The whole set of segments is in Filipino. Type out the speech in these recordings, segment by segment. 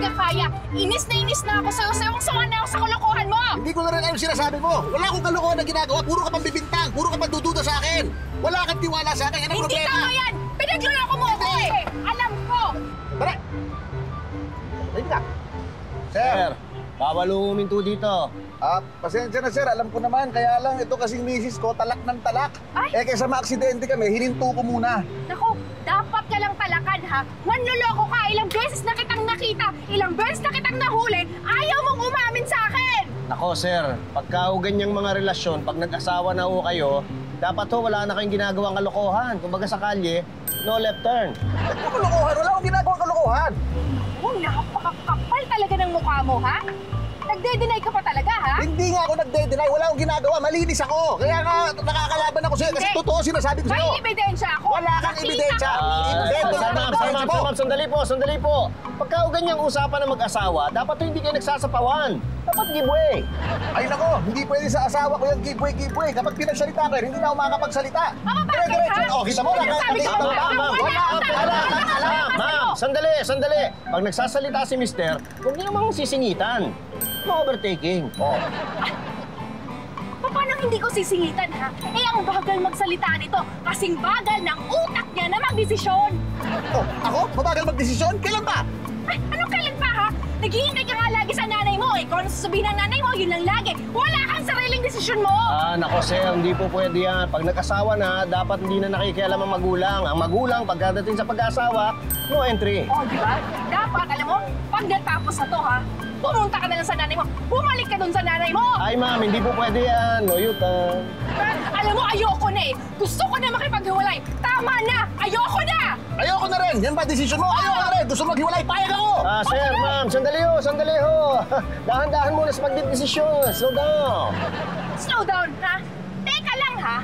talaga kaya. Inis na ako sa'yo. Sawang-sawa na ako sa kalokohan mo! Hindi ko na rin alam sinasabi mo. Wala akong kalokohan na ginagawa. Puro ka pang bibintang. Puro ka pang dududa sa akin. Wala kang tiwala sa akin. Anong Hindi problema? tama yan! Pinagluloko mo ako eh! Alam ko! Tara! Ayun ka. Sir, bawal huminto dito. Pasensya na sir, alam ko naman. Kaya lang, ito kasing misis ko, talak ng talak. Ay! Eh, kaysa maaksidente kami, hininto ko muna. Naku, dapat ka lang talakan ha. Manluloko ka, ilang beses na kitang nakita, ilang beses na kitang nahuli, ayaw mong umamin sa akin! Nako sir, pagka ho ganyang mga relasyon, pag nag-asawa na ho kayo, dapat ho wala na kayong ginagawang kalokohan. Kumbaga sa kalye, no left turn. Ano kalokohan? Wala akong ginagawang kalokohan. Oh, napakakapal talaga ng mukha mo, ha? Nagde-deny ka pa talaga, ha? Hindi nga ako nagde-deny. Wala akong ginagawa. Malinis ako. Kaya nga nakakalaban ako sa'yo kasi Hindi. totoo sinasabi ko sa'yo. May ebidensya ako! Wala kang Nakita ebidensya. ko mismo. Ma'am, sandali po. Pagka ho ganyang usapan ng mag-asawa, dapat ho hindi kayo nagsasapawan. Dapat giveaway. Ay nako, hindi pwede sa asawa ko yung giveaway. Kapag pinagsalita ka, hindi na ako makakapagsalita. Bakit, Dire-diretso. ha? Oh, kita mo, Sinasabi ko, Ma'am, sandali. Pag nagsasalita si mister, huwag niyo namang sisingitan. Ma-overtaking. Oh. Paano hindi ko sisingitan, ha? Eh, ang bagal magsalita nito. Kasing bagal ng utak niya na magdesisyon. Oh, ako? Mabagal magdesisyon? Kailan ba? Ay, anong kailan pa, ha? Naghihintay ka nga lagi sa nanay mo. Eh, kung ano sasabihin ng nanay mo, yun lang lagi. Wala kang sariling desisyon mo. Nako sir, hindi po pwede yan. Pag nag-asawa na, dapat hindi na nakikialam ang magulang. Ang magulang, pagkadating sa pag-asawa, no entry. Oh, di ba? Dapat, alam mo, pag natapos na to, ha? Pumunta ka na lang sa nanay mo. Bumalik ka dun sa nanay mo. Ay ma'am, hindi po pwede yan. No yutan. Alam mo, ayoko na eh. Gusto ko na makipaghiwalay. Tama na! Ayoko na! Ayoko na rin. Yan ba desisyon mo? Ayoko na rin. Gusto mo maghiwalay. Payag ako. Sir, ma'am, sandali ho. Dahan-dahan muna sa pagdidesisyon. Slow down. Slow down, ha? Teka lang, ha?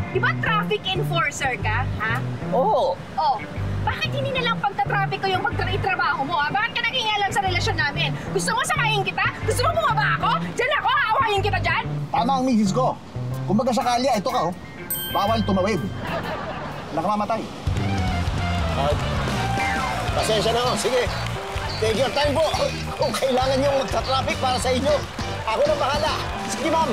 Di ba traffic enforcer ka, ha? Oo. Oh, bakit hindi na lang pagtatraffic ko yung pagtrabaho mo, ha? Bakit ka nakikialam sa relasyon namin? Gusto mo sakayin kita? Gusto mo bumaba ako? Diyan ako, aawayin kita dyan? Tama ang misis ko. Kumbaga sa kalya, ito ka, oh. Bawal tumawid. Wala ka mamatay. Pasensya na ho. Sige. Take your time po. Kung kailangan niyong magta-traffic para sa inyo, ako na bahala. Sige, ma'am.